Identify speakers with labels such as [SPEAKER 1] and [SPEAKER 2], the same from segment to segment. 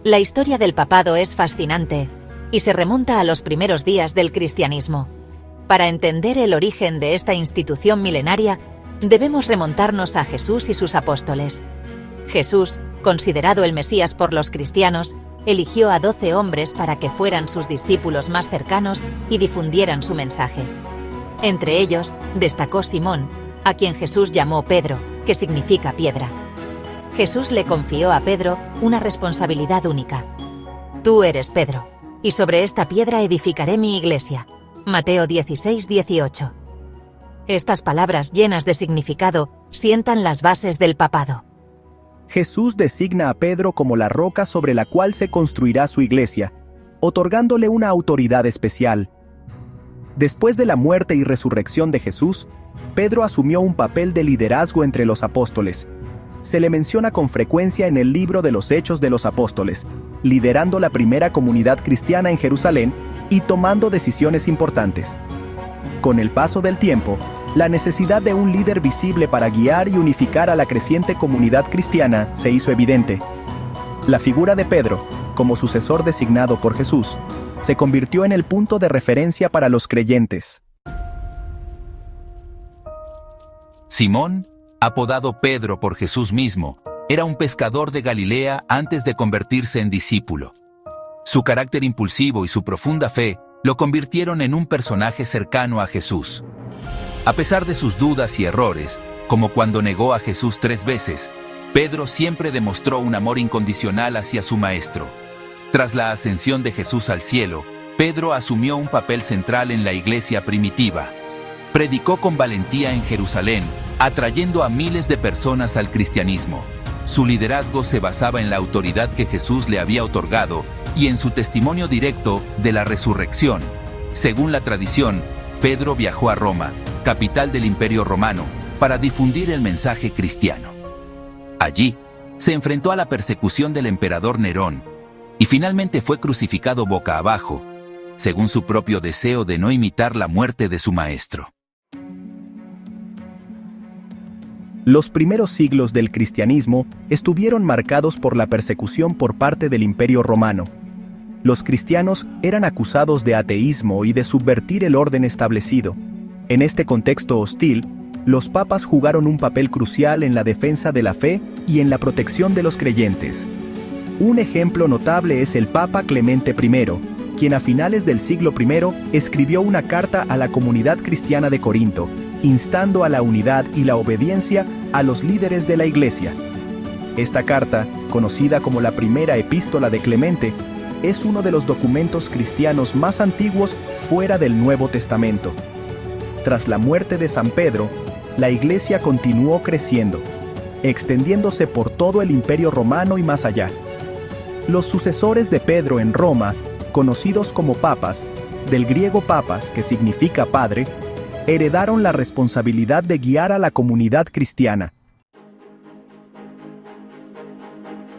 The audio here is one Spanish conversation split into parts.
[SPEAKER 1] La historia del papado es fascinante y se remonta a los primeros días del cristianismo. Para entender el origen de esta institución milenaria, debemos remontarnos a Jesús y sus apóstoles. Jesús, considerado el Mesías por los cristianos, eligió a 12 hombres para que fueran sus discípulos más cercanos y difundieran su mensaje. Entre ellos, destacó Simón, a quien Jesús llamó Pedro, que significa piedra. Jesús le confió a Pedro una responsabilidad única. Tú eres Pedro, y sobre esta piedra edificaré mi iglesia. Mateo 16:18. Estas palabras llenas de significado sientan las bases del papado.
[SPEAKER 2] Jesús designa a Pedro como la roca sobre la cual se construirá su iglesia, otorgándole una autoridad especial. Después de la muerte y resurrección de Jesús, Pedro asumió un papel de liderazgo entre los apóstoles. Se le menciona con frecuencia en el libro de los Hechos de los Apóstoles, liderando la primera comunidad cristiana en Jerusalén y tomando decisiones importantes. Con el paso del tiempo, la necesidad de un líder visible para guiar y unificar a la creciente comunidad cristiana se hizo evidente. La figura de Pedro, como sucesor designado por Jesús, se convirtió en el punto de referencia para los creyentes.
[SPEAKER 3] Simón, apodado Pedro por Jesús mismo, era un pescador de Galilea antes de convertirse en discípulo. Su carácter impulsivo y su profunda fe lo convirtieron en un personaje cercano a Jesús. A pesar de sus dudas y errores, como cuando negó a Jesús 3 veces, Pedro siempre demostró un amor incondicional hacia su maestro. Tras la ascensión de Jesús al cielo, Pedro asumió un papel central en la iglesia primitiva. Predicó con valentía en Jerusalén, atrayendo a miles de personas al cristianismo. Su liderazgo se basaba en la autoridad que Jesús le había otorgado y en su testimonio directo de la resurrección. Según la tradición, Pedro viajó a Roma, capital del Imperio Romano, para difundir el mensaje cristiano. Allí, se enfrentó a la persecución del emperador Nerón y finalmente fue crucificado boca abajo, según su propio deseo de no imitar la muerte de su maestro.
[SPEAKER 2] Los primeros siglos del cristianismo estuvieron marcados por la persecución por parte del Imperio Romano. Los cristianos eran acusados de ateísmo y de subvertir el orden establecido. En este contexto hostil, los papas jugaron un papel crucial en la defensa de la fe y en la protección de los creyentes. Un ejemplo notable es el Papa Clemente I, quien a finales del siglo I escribió una carta a la comunidad cristiana de Corinto, instando a la unidad y la obediencia a los líderes de la Iglesia. Esta carta, conocida como la primera epístola de Clemente, es uno de los documentos cristianos más antiguos fuera del Nuevo Testamento. Tras la muerte de San Pedro, la Iglesia continuó creciendo, extendiéndose por todo el Imperio Romano y más allá. Los sucesores de Pedro en Roma, conocidos como papas, del griego papas, que significa padre, heredaron la responsabilidad de guiar a la comunidad cristiana.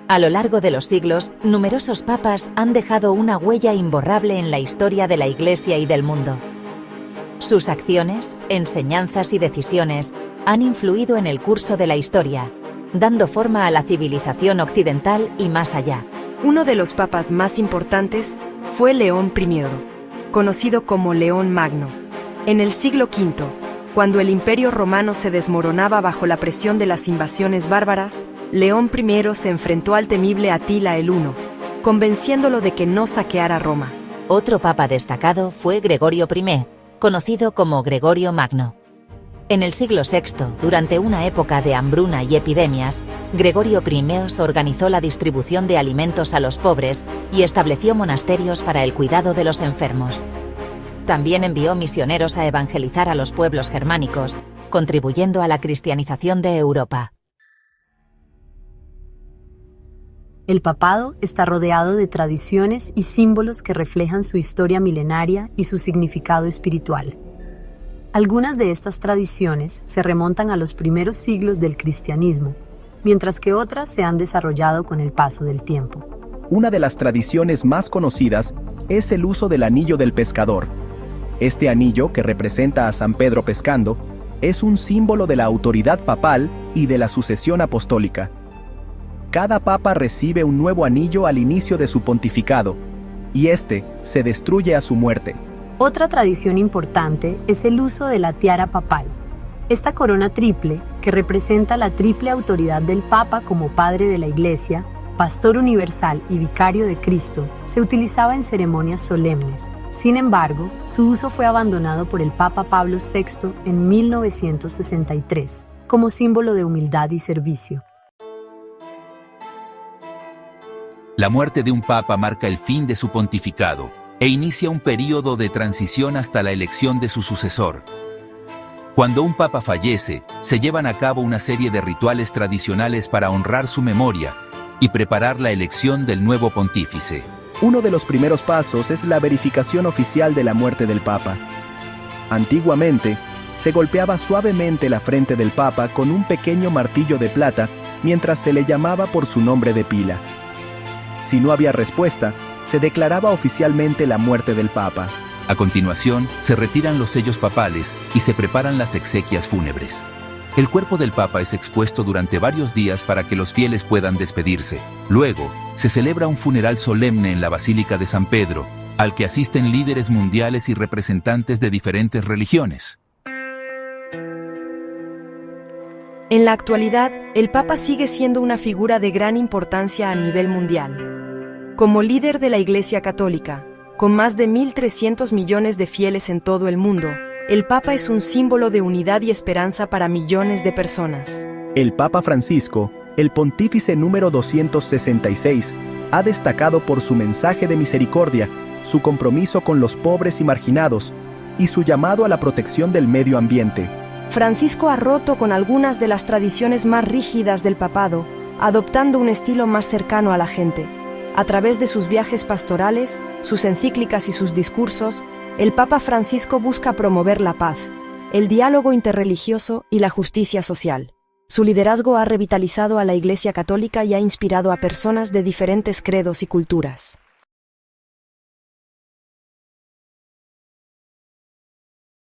[SPEAKER 1] A lo largo de los siglos, numerosos papas han dejado una huella imborrable en la historia de la Iglesia y del mundo. Sus acciones, enseñanzas y decisiones han influido en el curso de la historia, dando forma a la civilización occidental y más allá.
[SPEAKER 4] Uno de los papas más importantes fue León I, conocido como León Magno. En el siglo V, cuando el Imperio Romano se desmoronaba bajo la presión de las invasiones bárbaras, León I se enfrentó al temible Atila el Huno, convenciéndolo de que no saqueara Roma.
[SPEAKER 1] Otro papa destacado fue Gregorio I, conocido como Gregorio Magno. En el siglo VI, durante una época de hambruna y epidemias, Gregorio I organizó la distribución de alimentos a los pobres y estableció monasterios para el cuidado de los enfermos. También envió misioneros a evangelizar a los pueblos germánicos, contribuyendo a la cristianización de Europa.
[SPEAKER 5] El papado está rodeado de tradiciones y símbolos que reflejan su historia milenaria y su significado espiritual. Algunas de estas tradiciones se remontan a los primeros siglos del cristianismo, mientras que otras se han desarrollado con el paso del tiempo.
[SPEAKER 2] Una de las tradiciones más conocidas es el uso del anillo del pescador. Este anillo, que representa a San Pedro pescando, es un símbolo de la autoridad papal y de la sucesión apostólica. cada papa recibe un nuevo anillo al inicio de su pontificado, y este se destruye a su muerte.
[SPEAKER 5] Otra tradición importante es el uso de la tiara papal. Esta corona triple, que representa la triple autoridad del Papa como padre de la Iglesia, pastor universal y vicario de Cristo, se utilizaba en ceremonias solemnes. Sin embargo, su uso fue abandonado por el Papa Pablo VI en 1963, como símbolo de humildad y servicio.
[SPEAKER 3] La muerte de un papa marca el fin de su pontificado e inicia un período de transición hasta la elección de su sucesor. Cuando un papa fallece, se llevan a cabo una serie de rituales tradicionales para honrar su memoria y preparar la elección del nuevo pontífice.
[SPEAKER 2] Uno de los primeros pasos es la verificación oficial de la muerte del Papa. Antiguamente, se golpeaba suavemente la frente del Papa con un pequeño martillo de plata mientras se le llamaba por su nombre de pila. Si no había respuesta, se declaraba oficialmente la muerte del Papa.
[SPEAKER 3] A continuación, se retiran los sellos papales y se preparan las exequias fúnebres. El cuerpo del Papa es expuesto durante varios días para que los fieles puedan despedirse. Luego, se celebra un funeral solemne en la Basílica de San Pedro, al que asisten líderes mundiales y representantes de diferentes religiones.
[SPEAKER 4] En la actualidad, el Papa sigue siendo una figura de gran importancia a nivel mundial. Como líder de la Iglesia Católica, con más de 1.300 millones de fieles en todo el mundo, el Papa es un símbolo de unidad y esperanza para millones de personas.
[SPEAKER 2] El Papa Francisco, el pontífice número 266, ha destacado por su mensaje de misericordia, su compromiso con los pobres y marginados, y su llamado a la protección del medio ambiente.
[SPEAKER 4] Francisco ha roto con algunas de las tradiciones más rígidas del papado, adoptando un estilo más cercano a la gente. A través de sus viajes pastorales, sus encíclicas y sus discursos, el Papa Francisco busca promover la paz, el diálogo interreligioso y la justicia social. Su liderazgo ha revitalizado a la Iglesia Católica y ha inspirado a personas de diferentes credos y culturas.